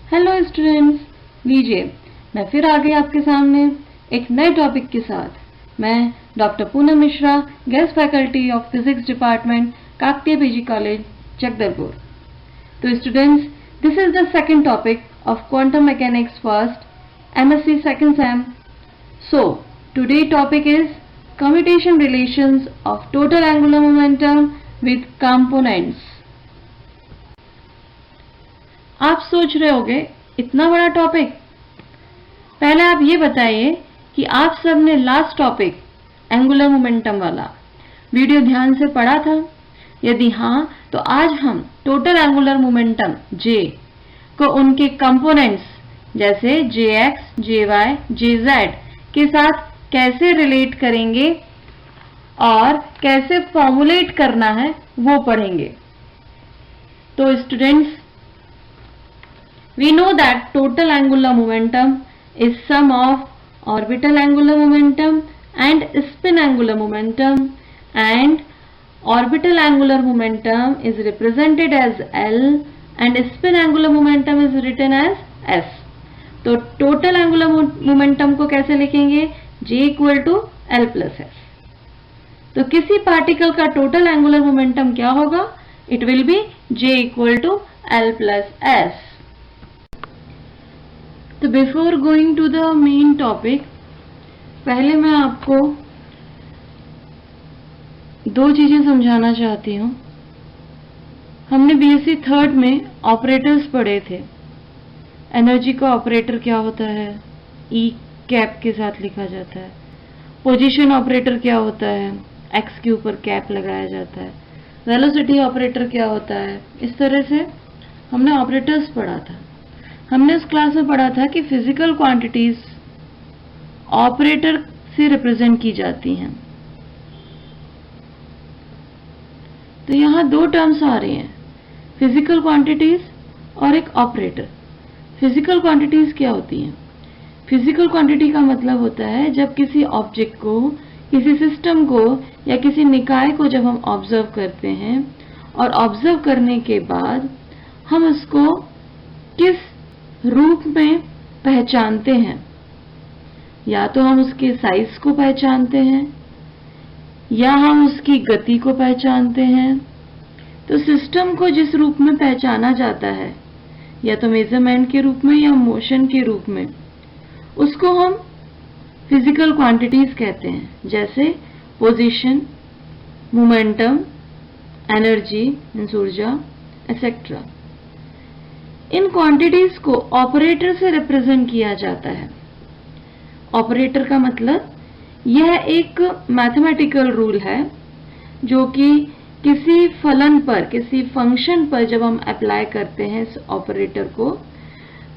Hello students, लीजिए मैं फिर आ गई आपके सामने एक नए टॉपिक के साथ। मैं doctor Poonam Mishra, guest faculty of physics department, Kakatiya PG college, Jagdalpur. तो students, this is the second topic of quantum mechanics first MSc second sem. So today topic is commutation relations of total angular momentum with components. आप सोच रहे होंगे इतना बड़ा topic. पहले आप ये बताइए कि आप सबने लास्ट टॉपिक एंगुलर मोमेंटम वाला वीडियो ध्यान से पढ़ा था। यदि हाँ, तो आज हम टोटल एंगुलर मोमेंटम जे को उनके कंपोनेंट्स जैसे जेएक्स, जेवाई, जेजेड के साथ कैसे रिलेट करेंगे और कैसे फॉर्मुलेट करना है वो पढ़ेंगे। तो students, we know that total angular momentum is sum of orbital angular momentum and spin angular momentum, and orbital angular momentum is represented as L and spin angular momentum is written as S. तो total angular momentum को कैसे लिखेंगे? J equal to L plus S. तो किसी particle का total angular momentum क्या होगा? It will be J equal to L plus S. तो before going to the main topic, पहले मैं आपको दो चीजें समझाना चाहती हूँ। हमने बीएससी थर्ड में ऑपरेटर्स पढ़े थे। एनर्जी का ऑपरेटर क्या होता है? ई कैप के साथ लिखा जाता है। पोजीशन ऑपरेटर क्या होता है? एक्स के ऊपर कैप लगाया जाता है। वेलोसिटी ऑपरेटर क्या होता है? इस तरह से हमने ऑपरेटर्स पढ़ा था। हमने उस क्लास में पढ़ा था कि फिजिकल क्वांटिटीज ऑपरेटर से रिप्रेजेंट की जाती हैं। तो यहां दो टर्म्स आ रही हैं, फिजिकल क्वांटिटीज और एक ऑपरेटर। फिजिकल क्वांटिटीज क्या होती हैं? फिजिकल क्वांटिटी का मतलब होता है जब किसी ऑब्जेक्ट को, किसी सिस्टम को या किसी निकाय को जब हम ऑब्जर्व करते हैं और ऑब्जर्व करने के बाद हम उसको किस रूप में पहचानते हैं। या तो हम उसके साइज को पहचानते हैं या हम उसकी गति को पहचानते हैं। तो सिस्टम को जिस रूप में पहचाना जाता है, या तो मेजरमेंट के रूप में या मोशन के रूप में, उसको हम फिजिकल क्वांटिटीज कहते हैं, जैसे पोजीशन, मोमेंटम, एनर्जी, ऊर्जा, एक्सेट्रा। इन क्वांटिटीज को ऑपरेटर से रिप्रेजेंट किया जाता है। ऑपरेटर का मतलब यह एक मैथमेटिकल रूल है जो कि किसी फलन पर, किसी फंक्शन पर जब हम अप्लाई करते हैं इस ऑपरेटर को,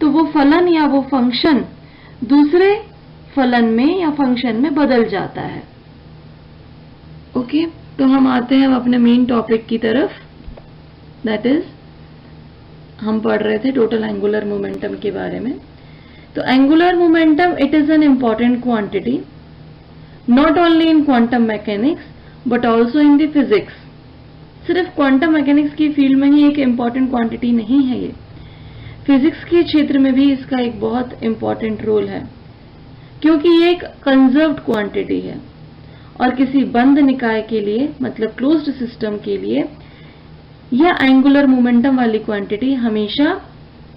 तो वो फलन या वो फंक्शन दूसरे फलन में या फंक्शन में बदल जाता है। ओके, तो हम आते हैं अपने मेन टॉपिक की तरफ। दैट इज, हम पढ़ रहे थे टोटल एंगुलर मोमेंटम के बारे में। तो angular momentum, it is an important quantity not only in quantum mechanics but also in the physics. सिर्फ क्वांटम मैकेनिक्स की फील्ड में ही एक इंपॉर्टेंट क्वांटिटी नहीं है ये, फिजिक्स के क्षेत्र में भी इसका एक बहुत इंपॉर्टेंट रोल है, क्योंकि ये एक कंजर्व्ड क्वांटिटी है और किसी बंद निकाय के लिए, मतलब क्लोज्ड सिस्टम के लिए, यह एंगुलर मोमेंटम वाली क्वांटिटी हमेशा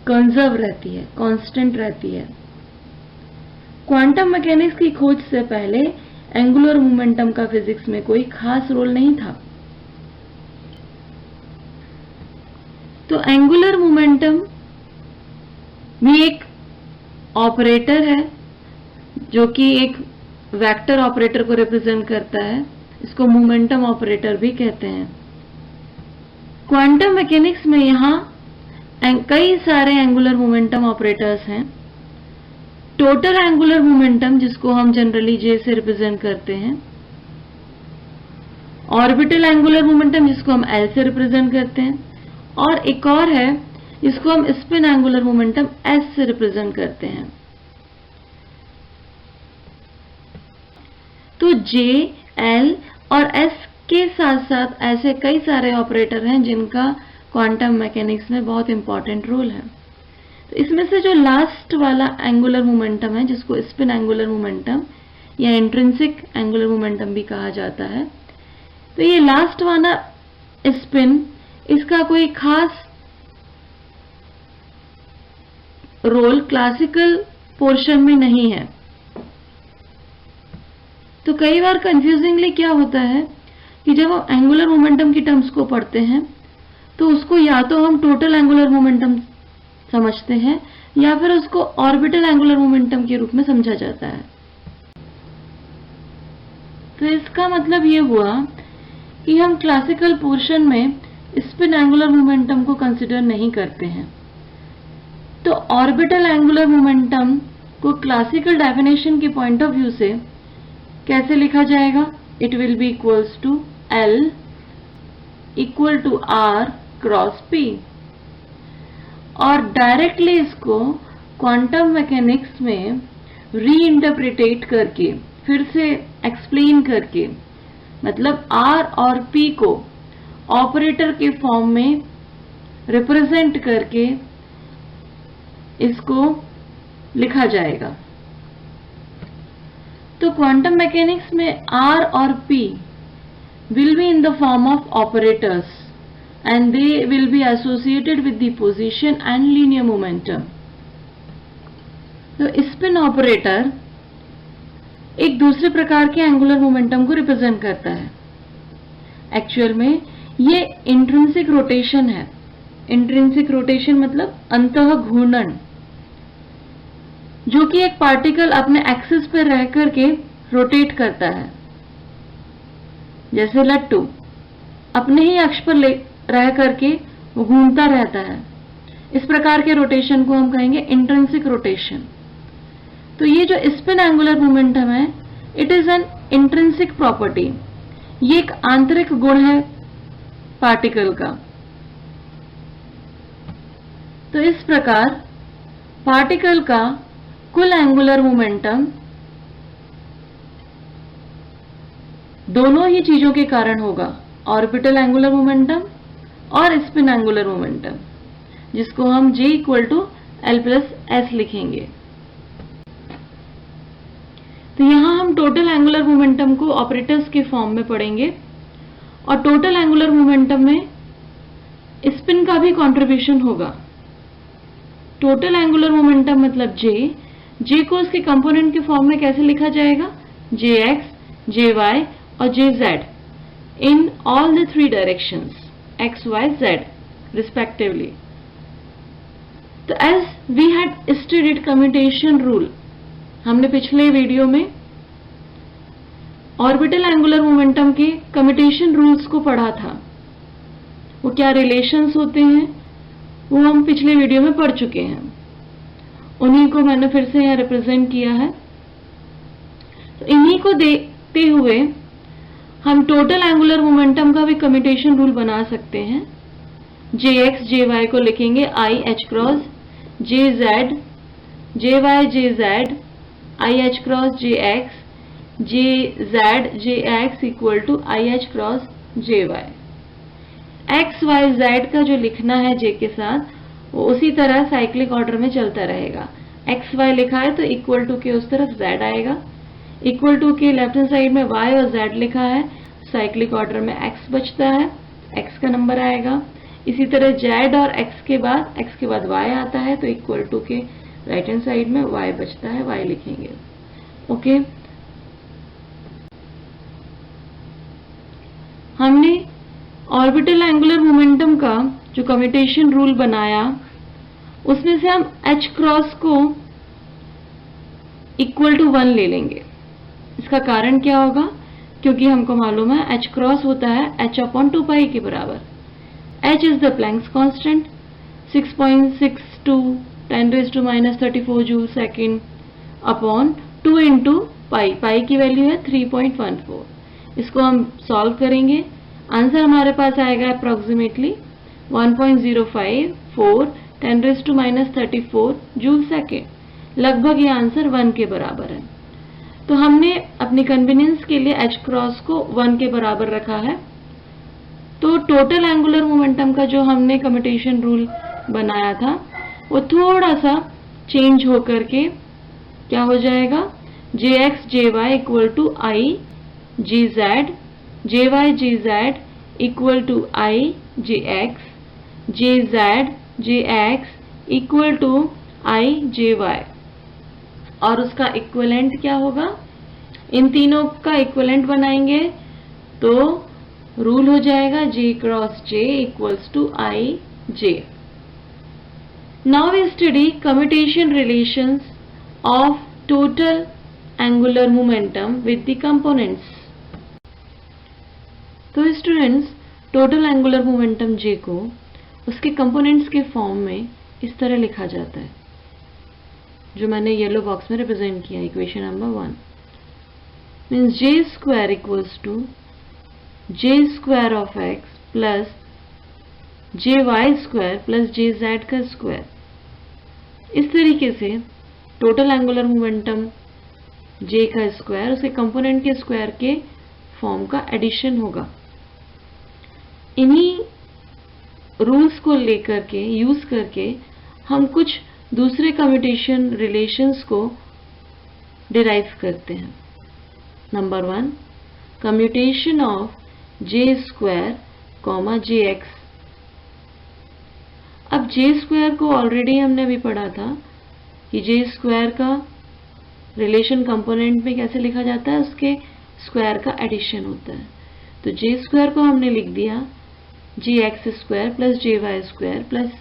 कंजर्व रहती है, कांस्टेंट रहती है। क्वांटम मैकेनिक्स की खोज से पहले एंगुलर मोमेंटम का फिजिक्स में कोई खास रोल नहीं था। तो एंगुलर मोमेंटम भी एक ऑपरेटर है जो कि एक वेक्टर ऑपरेटर को रिप्रेजेंट करता है। इसको मोमेंटम ऑपरेटर भी कहते हैं। क्वांटम मैकेनिक्स में यहां कई सारे एंगुलर मोमेंटम ऑपरेटर्स हैं। टोटल एंगुलर मोमेंटम, जिसको हम जनरली जे से रिप्रेजेंट करते हैं। ऑर्बिटल एंगुलर मोमेंटम, जिसको हम एल से रिप्रेजेंट करते हैं। और एक और है जिसको हम स्पिन एंगुलर मोमेंटम एस से रिप्रेजेंट करते हैं। तो जे, एल और एस के साथ साथ ऐसे कई सारे ऑपरेटर हैं जिनका क्वांटम मैकेनिक्स में बहुत इंपॉर्टेंट रोल है। तो इसमें से जो लास्ट वाला एंगुलर मोमेंटम है, जिसको स्पिन एंगुलर मोमेंटम या इंट्रिंसिक एंगुलर मोमेंटम भी कहा जाता है, तो ये लास्ट वाला स्पिन, इसका कोई खास रोल क्लासिकल पोर्शन में नहीं है। तो कई बार कंफ्यूजिंगली क्या होता है कि जब हम एंगुलर मोमेंटम की टर्म्स को पढ़ते हैं तो उसको या तो हम टोटल एंगुलर मोमेंटम समझते हैं या फिर उसको ऑर्बिटल एंगुलर मोमेंटम के रूप में समझा जाता है। तो इसका मतलब ये हुआ कि हम क्लासिकल पोर्शन में स्पिन एंगुलर मोमेंटम को कंसिडर नहीं करते हैं। तो ऑर्बिटल एंगुलर मोमेंटम को क्लासिकल डेफिनेशन के पॉइंट ऑफ व्यू से कैसे लिखा जाएगा? It will be equals to L equal to R cross P। और डायरेक्टली इसको क्वांटम मैकेनिक्स में रीइंटरप्रिटेट करके, फिर से एक्सप्लेन करके, मतलब R और P को ऑपरेटर के फॉर्म में रिप्रेजेंट करके इसको लिखा जाएगा। तो क्वांटम मैकेनिक्स में R और P will be in the form of operators and they will be associated with the position and linear momentum. तो स्पिन ऑपरेटर एक दूसरे प्रकार के एंगुलर मोमेंटम को रिप्रेजेंट करता है। एक्चुअल में ये इंट्रिंसिक रोटेशन है। इंट्रिंसिक रोटेशन मतलब अंतः घूर्णन, जो कि एक पार्टिकल अपने एक्सिस पर रह करके रोटेट करता है। जैसे लट्टू अपने ही अक्ष पर रह करके वो घूमता रहता है। इस प्रकार के रोटेशन को हम कहेंगे इंट्रिंसिक रोटेशन। तो ये जो स्पिन एंगुलर मोमेंटम है, it is an intrinsic property. ये एक आंतरिक गुण है पार्टिकल का। तो इस प्रकार पार्टिकल का कुल एंगुलर मोमेंटम दोनों ही चीजों के कारण होगा, ऑर्बिटल एंगुलर मोमेंटम और स्पिन एंगुलर मोमेंटम, जिसको हम J equal to L plus S लिखेंगे। तो यहां हम टोटल एंगुलर मोमेंटम को ऑपरेटर्स के फॉर्म में पढ़ेंगे और टोटल एंगुलर मोमेंटम में स्पिन का भी कंट्रीब्यूशन होगा। टोटल एंगुलर मोमेंटम मतलब J को उसके कंपोनेंट के फॉर्म में कैसे लिखा जाएगा? Jx, Jy और Jz in all the three directions x, y, z respectively. तो as we had studied commutation rule, हमने पिछले वीडियो में ऑर्बिटल एंगुलर मोमेंटम के कम्यूटेशन रूल्स को पढ़ा था। वो क्या रिलेशंस होते हैं वो हम पिछले वीडियो में पढ़ चुके हैं। उन्हीं को मैंने फिर से यहाँ रिप्रेजेंट किया है। तो इन्हीं को देखते हुए हम टोटल एंगुलर मोमेंटम का भी कम्यूटेशन रूल बना सकते हैं। Jx, Jy को लिखेंगे I h cross Jz, Jy Jz I h cross Jx, Jz Jx equal to I h cross Jy। x, y, z का जो लिखना है J के साथ वो उसी तरह साइक्लिक ऑर्डर में चलता रहेगा। x, y लिखा है तो इक्वल टू के उस तरफ z आएगा, इक्वल टू के लेफ्ट हैंड साइड में y और z लिखा है, साइक्लिक ऑर्डर में x बचता है, x का नंबर आएगा। इसी तरह z और x के बाद y आता है तो इक्वल टू के राइट हैंड साइड में y बचता है, y लिखेंगे। ओके, हमने ऑर्बिटल एंगुलर मोमेंटम का जो कम्यूटेशन रूल बनाया उसमें से हम h क्रॉस को इक्वल टू 1 ले लेंगे। इसका कारण क्या होगा? क्योंकि हमको मालूम है h क्रॉस होता है h अपॉन 2 पाई के बराबर। h is the Planck's constant 6.62 10⁻34 joule second upon 2 into pi. पाई की वैल्यू है 3.14। इसको हम सॉल्व करेंगे, आंसर हमारे पास आएगा अप्रोक्सीमेटली 1.054 10⁻34 जूल सेकेंड। लगभग ये आंसर 1 के बराबर है। तो हमने अपनी कन्वीनियंस के लिए h क्रॉस को 1 के बराबर रखा है। तो टोटल एंगुलर मोमेंटम का जो हमने कम्यूटेशन रूल बनाया था वो थोड़ा सा चेंज होकर के क्या हो जाएगा, jx jy equal to i gz, jy gz equal to i jx, jz jx equal to i jy। और उसका इक्विवेलेंट क्या होगा, इन तीनों का इक्विवेलेंट बनाएंगे तो रूल हो जाएगा j cross j equals to i j। Now we study commutation relations of total angular momentum with the components. तो students, total angular momentum j को उसके कंपोनेंट्स के फॉर्म में इस तरह लिखा जाता है, जो मैंने येलो बॉक्स में रिप्रेजेंट किया, equation number 1 means j square equals to j square of x plus jy square plus jz का स्क्वायर। इस तरीके से टोटल एंगुलर मोमेंटम j का स्क्वायर उसके कंपोनेंट के स्क्वायर के फॉर्म का एडिशन होगा। इन्हीं रूल्स को लेकर के यूज करके हम कुछ दूसरे कम्यूटेशन रिलेशंस को डिराइव करते हैं। Number 1, commutation of j square comma jx। अब j स्क्वायर को ऑलरेडी हमने अभी पढ़ा था कि j स्क्वायर का रिलेशन कंपोनेंट में कैसे लिखा जाता है, उसके स्क्वायर का एडिशन होता है। तो j स्क्वायर को हमने लिख दिया jx square plus jy square plus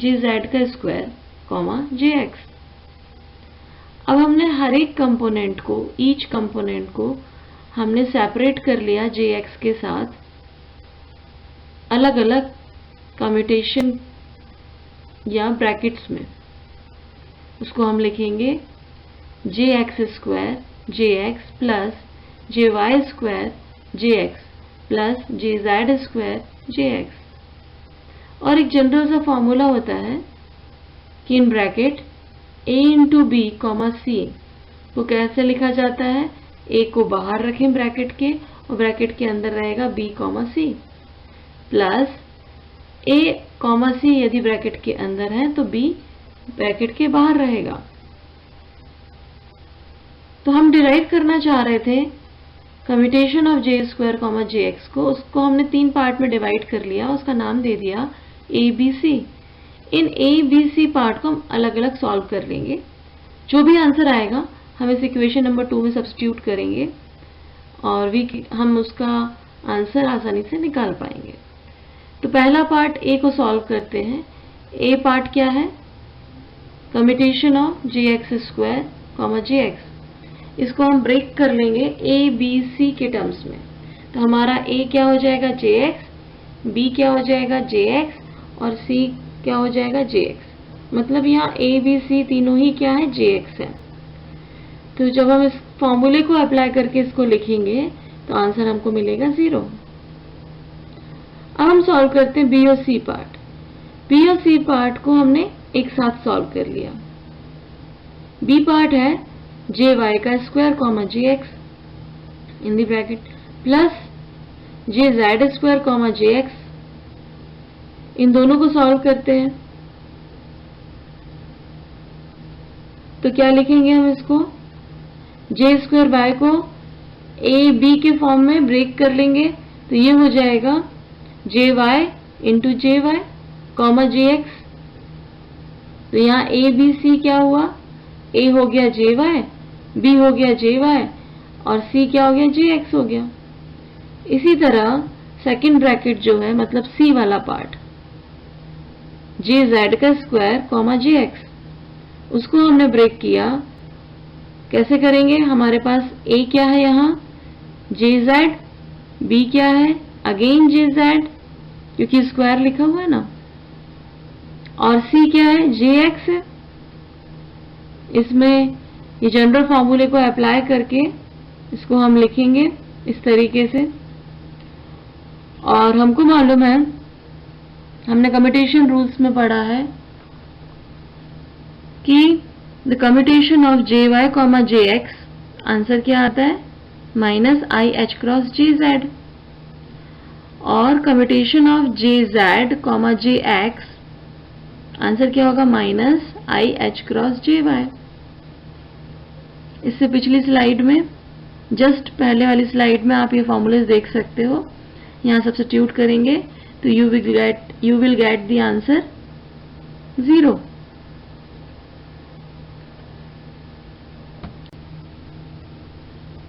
jz का स्क्वायर कॉमा jx। अब हमने हर एक कंपोनेंट को, ईच कंपोनेंट को हमने सेपरेट कर लिया jx के साथ अलग अलग कम्यूटेशन या ब्रैकेट्स में। उसको हम लिखेंगे jx square jx plus jy square jx plus jz square jx। और एक जनरल सा फॉर्मूला होता है कि in bracket a into B comma C को कैसे लिखा जाता है, a को बाहर रखें ब्रैकेट के और ब्रैकेट के अंदर रहेगा b comma C, plus a comma C यदि ब्रैकेट के अंदर है तो b ब्रैकेट के बाहर रहेगा। तो हम डिराइव करना चाह रहे थे commutation of j square comma jx को, उसको हमने 3 पार्ट में डिवाइड कर लिया, उसका नाम दे दिया a b c। In a b c part को हम अलग अलग सॉल्व कर लेंगे। जो भी आंसर आएगा हम इस इक्वेशन नंबर 2 में सब्स्टिट्यूट करेंगे और हम उसका आंसर आसानी से निकाल पाएंगे। तो पहला पार्ट a को सॉल्व करते हैं। a पार्ट क्या है, commutation of jx square comma jx। इसको हम ब्रेक कर लेंगे a b c के टर्म्स में। तो हमारा a क्या हो जाएगा jx, b क्या हो जाएगा jx और c क्या हो जाएगा jx। मतलब यहाँ a b c तीनों ही क्या है, jx है। तो जब हम इस फॉर्मूले को अप्लाई करके इसको लिखेंगे तो आंसर हमको मिलेगा 0। अब हम सॉल्व करते हैं b और c पार्ट। b और c पार्ट को हमने एक साथ सॉल्व कर लिया। b पार्ट है jy का square comma jx in the bracket plus jz square comma jx। इन दोनों को सॉल्व करते हैं तो क्या लिखेंगे हम इसको, j स्क्वायर y को a b के फॉर्म में ब्रेक कर लेंगे तो ये हो जाएगा jy into jy comma jx। तो यहाँ a b c क्या हुआ, a हो गया jy, b हो गया jy और c क्या हो गया, jx हो गया। इसी तरह सेकंड ब्रैकेट जो है मतलब c वाला पार्ट, jz का स्क्वायर कॉमा jx, उसको हमने ब्रेक किया। कैसे करेंगे, हमारे पास a क्या है यहाँ jz, b क्या है अगेन jz क्योंकि स्क्वायर लिखा हुआ है ना, और c क्या है jx है। इसमें ये जनरल फॉर्मूले को अप्लाई करके इसको हम लिखेंगे इस तरीके से। और हमको मालूम है, हमने कम्यूटेशन रूल्स में पढ़ा है कि the commutation of jy comma jx answer क्या आता है minus I H cross jz, और commutation of jz comma jx answer क्या होगा? Minus I H cross j Y. इससे पिछली स्लाइड में, जस्ट पहले वाली स्लाइड में आप ये फॉर्मूलेस देख सकते हो। यहाँ सब्स्टिट्यूट करेंगे तो you will get the answer 0।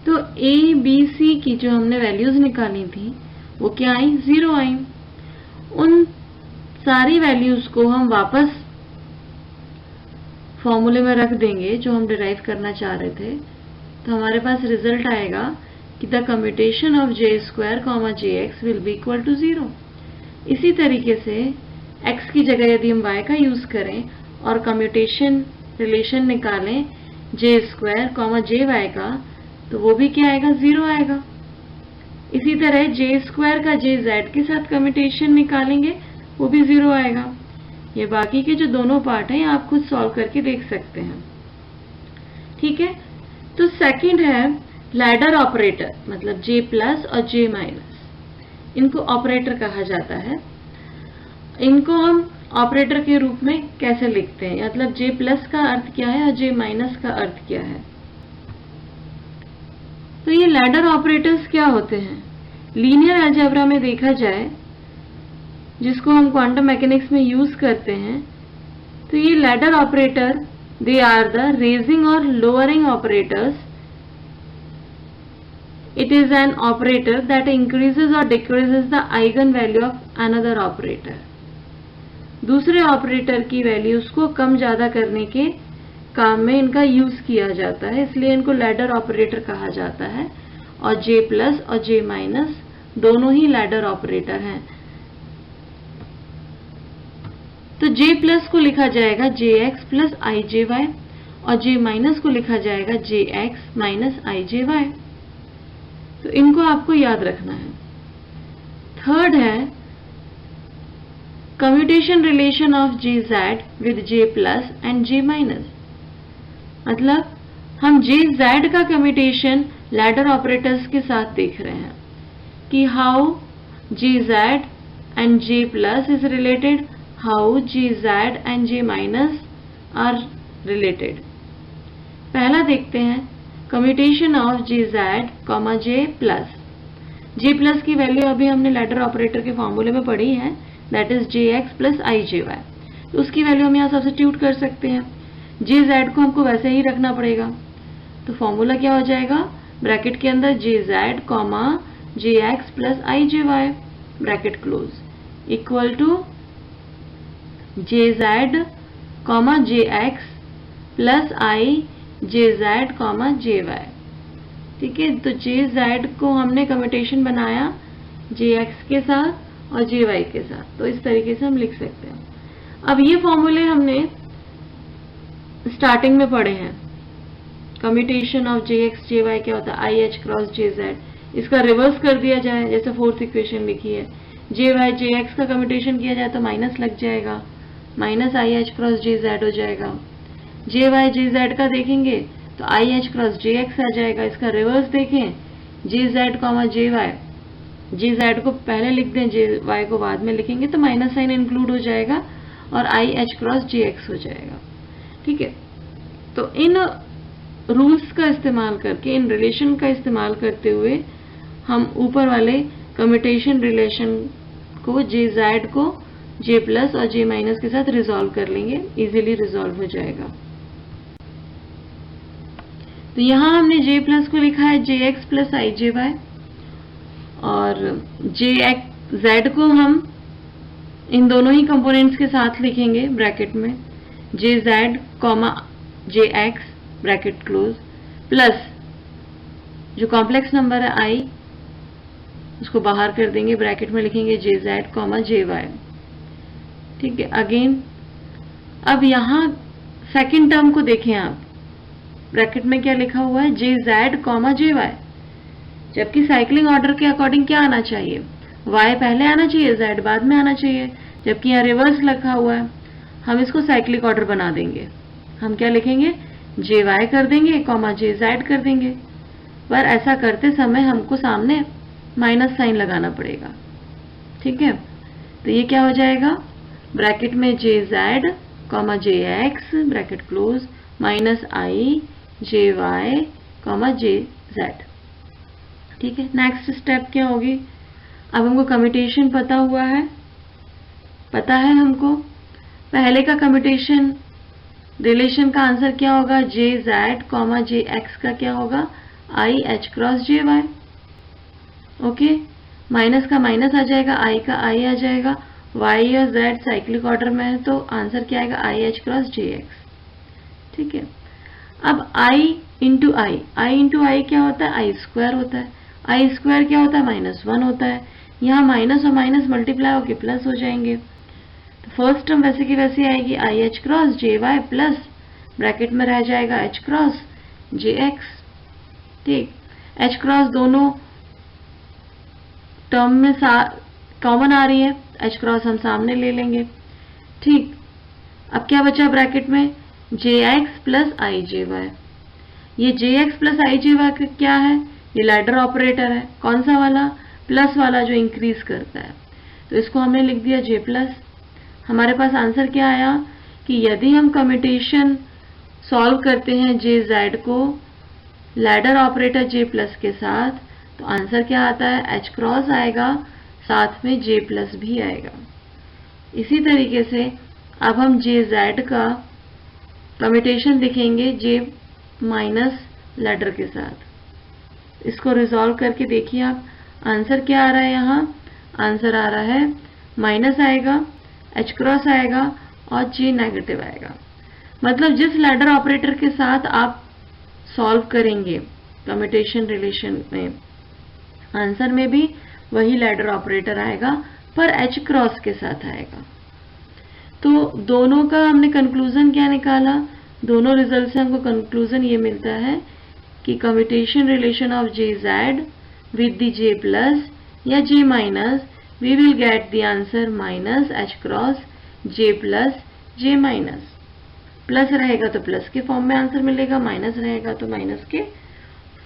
तो ए बी सी की जो हमने वैल्यूज निकाली थी वो क्या आई? 0 आई। उन सारी वैल्यूज को हम वापस फॉर्मूले में रख देंगे जो हम डिराइव करना चाह रहे थे, तो हमारे पास रिजल्ट आएगा कि the commutation of j square comma J x will be equal to 0। इसी तरीके से x की जगह यदि हम y का यूज करें और कम्यूटेशन रिलेशन निकालें जे स्क्वायर कॉमा जे वाई का, तो वो भी क्या आएगा? 0 आएगा। इसी तरह जे स्क्वायर का जे जेड के साथ कम्यूटेशन निकालेंगे, वो भी 0 आएगा। ये बाकी के जो दोनों पार्ट हैं आप खुद सॉल्व करके देख सकते हैं। ठीक है, तो सेकंड है लैडर ऑपरेटर, मतलब जे प्लस और जे माइनस, इनको ऑपरेटर कहा जाता है। इनको हम ऑपरेटर के रूप में कैसे लिखते हैं, मतलब जे प्लस का अर्थ क्या है और जे माइनस का अर्थ क्या है। तो ये लैडर ऑपरेटर्स क्या होते हैं? लीनियर अलजेब्रा में देखा जाए, जिसको हम क्वांटम मैकेनिक्स में यूज करते हैं, तो ये ladder operator they are the raising और lowering operators. It is an operator that increases or decreases the eigenvalue of another operator. दूसरे ऑपरेटर की वैल्यूज को कम ज्यादा करने के काम में इनका यूज किया जाता है, इसलिए इनको लैडर ऑपरेटर कहा जाता है। और जे प्लस और जे माइनस दोनों ही लैडर ऑपरेटर हैं। तो जे प्लस को लिखा जाएगा जे एक्स प्लस आई जे वाई और जे माइनस को लिखा जाएगा जे एक्स माइनस आई जे वाई। तो इनको आपको याद रखना है। थर्ड है commutation relation of J Z with j plus and J minus, मतलब हम जे जेड का कम्यूटेशन लैडर ऑपरेटर्स के साथ देख रहे हैं कि how j z and j plus is related, how j z and J minus are related. पहला देखते हैं commutation of J Z comma j plus. J plus की वैल्यू अभी हमने लैडर ऑपरेटर के फॉर्मूले में पढ़ी है, that is j x plus I J y. तो उसकी वैल्यू हम यहाँ सब्स्टिट्यूट कर सकते हैं। जे जेड को हमको वैसे ही रखना पड़ेगा, तो फॉर्मूला क्या हो जाएगा? ब्रैकेट के अंदर J Z comma J x plus I J Y bracket close equal to J Z comma J x plus I J Z comma J Y. ठीक है, तो जे जेड को हमने कम्यूटेशन बनाया जे एक्स के साथ और जे वाई के साथ, तो इस तरीके से हम लिख सकते हैं। अब ये फॉर्मूले हमने स्टार्टिंग में पढ़े हैं। Commutation of J X J Y क्या होता है? I H cross J Z. इसका रिवर्स कर दिया जाए, जैसे फोर्थ इक्वेशन लिखी है, जे वाई जे एक्स का कम्यूटेशन किया जाए तो माइनस लग जाएगा, minus I H cross J Z हो जाएगा। जे वाई जे जेड का देखेंगे तो I H cross J X आ जाएगा। इसका रिवर्स देखें, J Z comma J Y, J Z को पहले लिख दें, जे वाई को बाद में लिखेंगे तो माइनस साइन इंक्लूड हो जाएगा और I H cross J x हो जाएगा। ठीक है, तो इन रूल्स का इस्तेमाल करके, इन रिलेशन का इस्तेमाल करते हुए हम ऊपर वाले कम्यूटेशन रिलेशन को जे जेड को जे प्लस और जे माइनस के साथ रिजॉल्व कर लेंगे, इजीली रिजॉल्व हो जाएगा। तो यहां हमने जे प्लस को लिखा है जे एक्स प्लस आई जे वाई और जे एक्स जेड को हम इन दोनों ही कंपोनेंट्स के साथ लिखेंगे ब्रैकेट में, जे जेड कॉमा जे एक्स ब्रैकेट क्लोज प्लस जो कॉम्प्लेक्स नंबर है आई उसको बाहर कर देंगे, ब्रैकेट में लिखेंगे जे जेड कॉमा जे वाई। ठीक है, अगेन अब यहां सेकेंड टर्म को देखें आप, ब्रैकेट में क्या लिखा हुआ है? जे जेड कॉमा जे वाई, जबकि साइक्लिंग ऑर्डर के अकॉर्डिंग क्या आना चाहिए? वाई पहले आना चाहिए, जेड बाद में आना चाहिए, जबकि यहाँ रिवर्स लिखा हुआ है। हम इसको साइक्लिक ऑर्डर बना देंगे। हम क्या लिखेंगे? जे वाई कर देंगे कॉमा जे जेड कर देंगे, पर ऐसा करते समय हमको सामने माइनस साइन लगाना पड़ेगा। ठीक है, तो ये क्या हो जाएगा? ब्रैकेट में जे जेड कॉमा जे एक्स ब्रैकेट क्लोज माइनस आई जे वाई कॉमा जे जेड। ठीक है, नेक्स्ट स्टेप क्या होगी? अब हमको कम्यूटेशन पता हुआ है, पता है हमको पहले का कम्यूटेशन रिलेशन का आंसर क्या होगा? जे जेड कॉमा जे एक्स का क्या होगा? I H cross j Y. Okay, minus का माइनस आ जाएगा, आई का आई आ जाएगा, वाई और जेड साइक्लिक ऑर्डर में है तो आंसर क्या आएगा? I H cross J x. ठीक है, अब आई इंटू आई क्या होता है? आई स्क्वायर होता है। आई स्क्वायर क्या होता है? -1 होता है। यहाँ माइनस और माइनस मल्टीप्लाई होकर प्लस हो जाएंगे। तो फर्स्ट टर्म वैसे की वैसे आएगी i H cross j y plus bracket में रह जाएगा एच क्रॉस जे एक्स। ठीक, एच क्रॉस दोनों टर्म में कॉमन आ रही है, एच क्रॉस हम सामने ले लेंगे। ठीक, अब क्या बचा ब्रैकेट में? जे एक्स प्लस आई जे वाई। ये जे एक्स प्लस आई जे वाई क्या है? ये लैडर ऑपरेटर है। कौन सा वाला? प्लस वाला जो इंक्रीज करता है। तो इसको हमने लिख दिया जे प्लस। हमारे पास आंसर क्या आया कि यदि हम कम्यूटेशन सॉल्व करते हैं जे जेड को लैडर ऑपरेटर जे प्लस के साथ, तो आंसर क्या आता है? एच क्रॉस आएगा, साथ में जे प्लस भी आएगा। इसी तरीके से अब हम जे जेड का कम्यूटेशन लिखेंगे जे माइनस लैडर के साथ। इसको रिजॉल्व करके देखिए आप, आंसर क्या आ रहा है? यहाँ आंसर आ रहा है माइनस आएगा, एच क्रॉस आएगा और जे नेगेटिव आएगा। मतलब जिस लैडर ऑपरेटर के साथ आप सॉल्व करेंगे कम्यूटेशन रिलेशन में, आंसर में भी वही लैडर ऑपरेटर आएगा पर एच क्रॉस के साथ आएगा। तो दोनों का हमने कंक्लूजन क्या निकाला? दोनों रिजल्ट से हमको कंक्लूजन ये मिलता है कि commutation relation of J Z with the J plus या J minus, we will get the answer minus H cross J plus J minus. Plus रहेगा तो प्लस के फॉर्म में आंसर मिलेगा, माइनस रहेगा तो माइनस के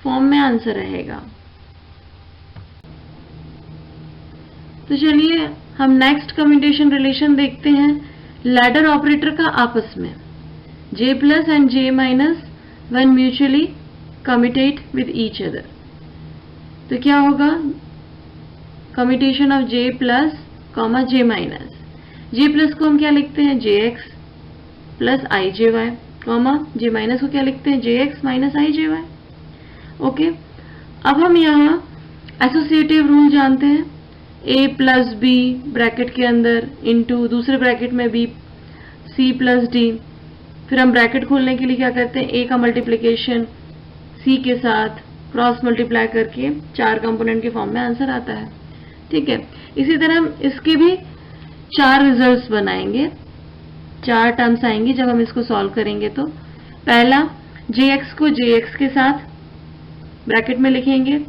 फॉर्म में आंसर रहेगा। तो चलिए हम नेक्स्ट कम्यूटेशन रिलेशन देखते हैं लैडर ऑपरेटर का आपस में। J plus and J minus when mutually commutate with each other. तो क्या होगा? Commutation of J plus comma J minus. J plus को हम क्या लिखते हैं? जे एक्स प्लस आई जे वाई, कॉमा जे माइनस को क्या लिखते हैं? जे एक्स माइनस आई जे वाई। ओके, अब हम यहाँ एसोसिएटिव रूल जानते हैं। ए प्लस बी ब्रैकेट के अंदर इंटू दूसरे ब्रैकेट में बी सी प्लस डी। फिर हम ब्रैकेट खोलने के लिए क्या करते हैं? ए का मल्टीप्लिकेशन सी के साथ क्रॉस मल्टीप्लाई करके 4 कंपोनेंट के फॉर्म में आंसर आता है। ठीक है, इसी तरह हम इसके भी 4 रिजल्ट्स बनाएंगे, 4 टर्म्स आएंगी जब हम इसको सॉल्व करेंगे। तो पहला जे एक्स को जे एक्स के साथ ब्रैकेट में लिखेंगे,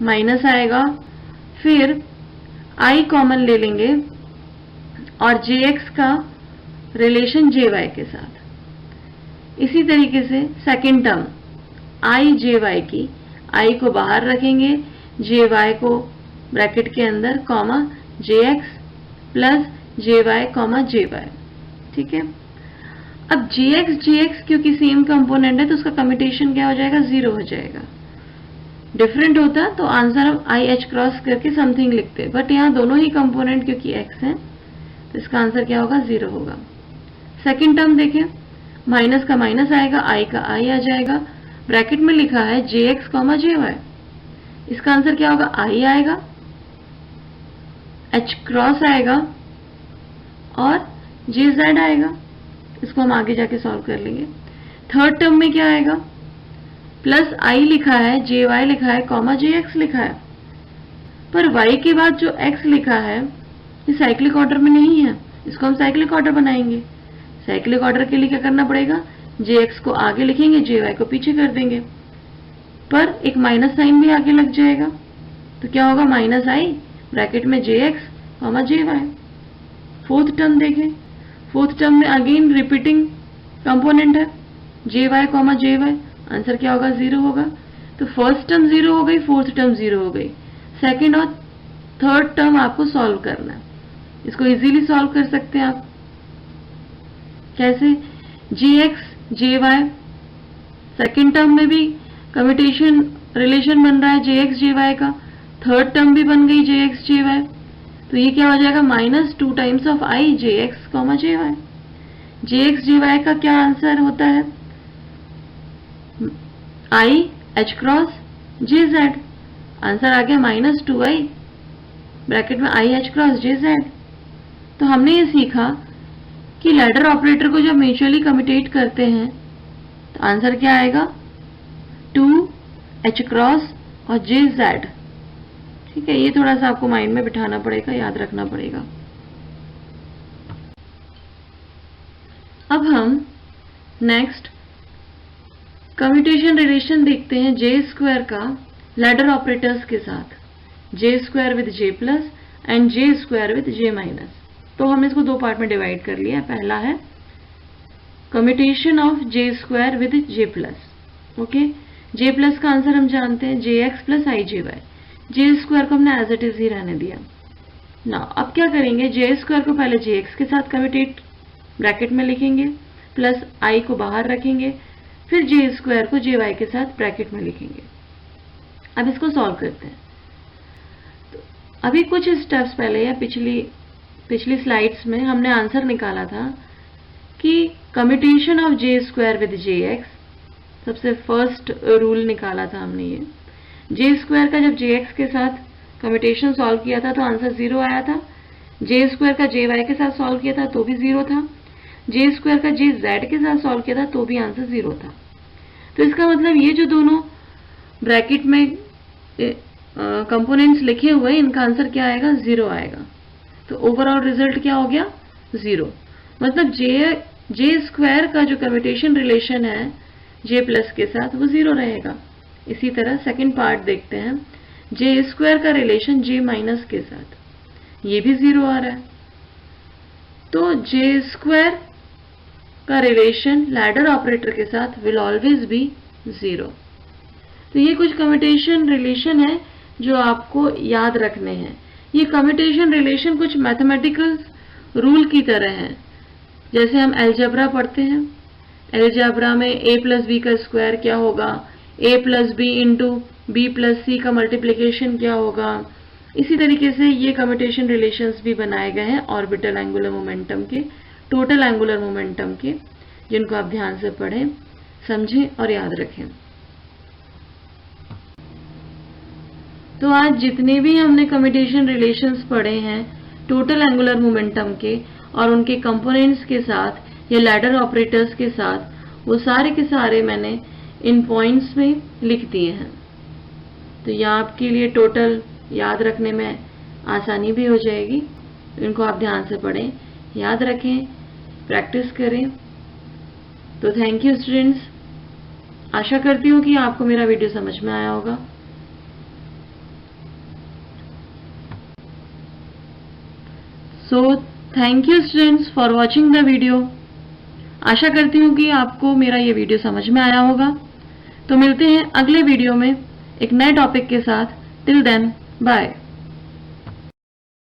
माइनस आएगा, फिर आई कॉमन ले लेंगे और जे एक्स का रिलेशन जे वाई के साथ। इसी तरीके से सेकेंड टर्म आई जे वाई की, आई को बाहर रखेंगे, जे वाई को ब्रैकेट के अंदर कॉमा जे एक्स प्लस जे वाई कॉमा जे वाई। ठीक है, अब जे एक्स क्योंकि सेम कंपोनेंट है तो उसका कम्यूटेशन क्या हो जाएगा? 0 हो जाएगा। डिफरेंट होता तो आंसर हम आई एच क्रॉस करके समथिंग लिखते, बट यहाँ दोनों ही कंपोनेंट क्योंकि एक्स है तो इसका आंसर क्या होगा? 0 होगा। सेकेंड टर्म देखें, माइनस का माइनस आएगा, आई का आई आ जाएगा, ब्रैकेट में लिखा है जे एक्स कॉमा जे वाई। इसका आंसर क्या होगा? आई आएगा, एच क्रॉस आएगा और जे जेड आएगा। इसको हम आगे जाके सॉल्व कर लेंगे। थर्ड टर्म में क्या आएगा? प्लस आई लिखा है, जे वाई लिखा है, कॉमा जे एक्स लिखा है, पर वाई के बाद जो एक्स लिखा है ये साइक्लिक ऑर्डर में नहीं है, इसको हम साइक्लिक ऑर्डर बनाएंगे। साइक्लिक ऑर्डर के लिए क्या करना पड़ेगा? जे एक्स को आगे लिखेंगे, जे वाई को पीछे कर देंगे, पर एक माइनस साइन भी आगे लग जाएगा। तो क्या होगा? माइनस आई ब्रैकेट में जे x comma J Y. Fourth term देखें, फोर्थ टर्म में अगेन रिपीटिंग कंपोनेंट है, J Y comma J Y. Answer क्या होगा? 0 होगा। तो फर्स्ट टर्म 0 हो गई, फोर्थ टर्म 0 हो गई। सेकेंड और थर्ड टर्म आपको सॉल्व करना है। इसको इजीली सॉल्व कर सकते हैं आप। कैसे? jx jy, सेकेंड टर्म में भी कम्यूटेशन रिलेशन बन रहा है jx jy का, थर्ड टर्म भी बन गई jx jy, तो ये क्या हो जाएगा? -2 times of i jx jy। jx jy का क्या आंसर होता है? i h cross jz, answer आ गया -2i ब्रैकेट में i h क्रॉस jz। तो हमने ये सीखा कि लैडर ऑपरेटर को जब म्यूचुअली कम्यूटेट करते हैं तो आंसर क्या आएगा? 2 h क्रॉस और jz। ठीक है, ये थोड़ा सा आपको माइंड में बिठाना पड़ेगा, याद रखना पड़ेगा। अब हम नेक्स्ट कम्यूटेशन रिलेशन देखते हैं जे स्क्वायर का लैडर ऑपरेटर्स के साथ, J square with j plus and J square with J minus. तो हमने इसको दो पार्ट में डिवाइड कर लिया। पहला है commutation of j square with j plus. Okay, J plus का आंसर हम जानते हैं जे एक्स प्लस आई जे वाई, जे स्क्वायर को हमने एज इट इज ही रहने दिया ना। अब क्या करेंगे? जे स्क्वायर को पहले जे एक्स के साथ कम्यूटेट ब्रैकेट में लिखेंगे, प्लस आई को बाहर रखेंगे, फिर जे स्क्वायर को जे वाई के साथ ब्रैकेट में लिखेंगे। अब इसको सॉल्व करते हैं। तो अभी कुछ स्टेप्स पहले या पिछली स्लाइड्स में हमने आंसर निकाला था कि commutation of j square with J x, सबसे फर्स्ट रूल निकाला था हमने ये। जे स्क्वायर का जब जे एक्स के साथ कम्यूटेशन सॉल्व किया था तो आंसर 0 आया था। जे स्क्वायर का जे वाई के साथ सॉल्व किया था तो भी 0 था। जे स्क्वायर का जे जेड के साथ सॉल्व किया था तो भी आंसर 0 था। तो इसका मतलब ये जो दोनों ब्रैकेट में कंपोनेंट्स लिखे हुए हैं, इनका आंसर क्या आएगा? 0 आएगा। तो ओवरऑल रिजल्ट क्या हो गया? 0। मतलब जे स्क्वायर का जो कम्यूटेशन रिलेशन है जे प्लस के साथ वो 0 रहेगा। इसी तरह सेकंड पार्ट देखते हैं, जे स्क्वायर का रिलेशन जे माइनस के साथ, ये भी 0 आ रहा है। तो जे स्क्वायर का रिलेशन लैडर ऑपरेटर के साथ विल ऑलवेज बी 0। तो ये कुछ कम्यूटेशन रिलेशन है जो आपको याद रखने हैं। ये कम्यूटेशन रिलेशन कुछ मैथमेटिकल रूल की तरह है। जैसे हम अलजेब्रा पढ़ते हैं, अलजेब्रा में a प्लस बी का स्क्वायर क्या होगा, a plus B into B plus C का मल्टीप्लिकेशन क्या होगा। इसी तरीके से ये कम्यूटेशन रिलेशंस भी बनाए गए हैं ऑर्बिटल एंगुलर मोमेंटम के, टोटल एंगुलर मोमेंटम के, जिनको आप ध्यान से पढ़ें, समझें और याद रखें। तो आज जितने भी हमने कम्यूटेशन रिलेशंस पढ़े हैं टोटल एंगुलर मोमेंटम के और उनके कंपोनेंट्स के साथ या लैडर ऑपरेटर्स के साथ, वो सारे के सारे मैंने इन पॉइंट्स में लिख दिए हैं। तो यह आपके लिए टोटल याद रखने में आसानी भी हो जाएगी। इनको आप ध्यान से पढ़ें, याद रखें, प्रैक्टिस करें। तो थैंक यू स्टूडेंट्स। आशा करती हूँ कि आपको मेरा वीडियो समझ में आया होगा। So thank you students for watching the video। आशा करती हूँ कि आपको मेरा ये वीडियो समझ में आया होगा। तो मिलते हैं अगले वीडियो में एक नए टॉपिक के साथ। Till then bye.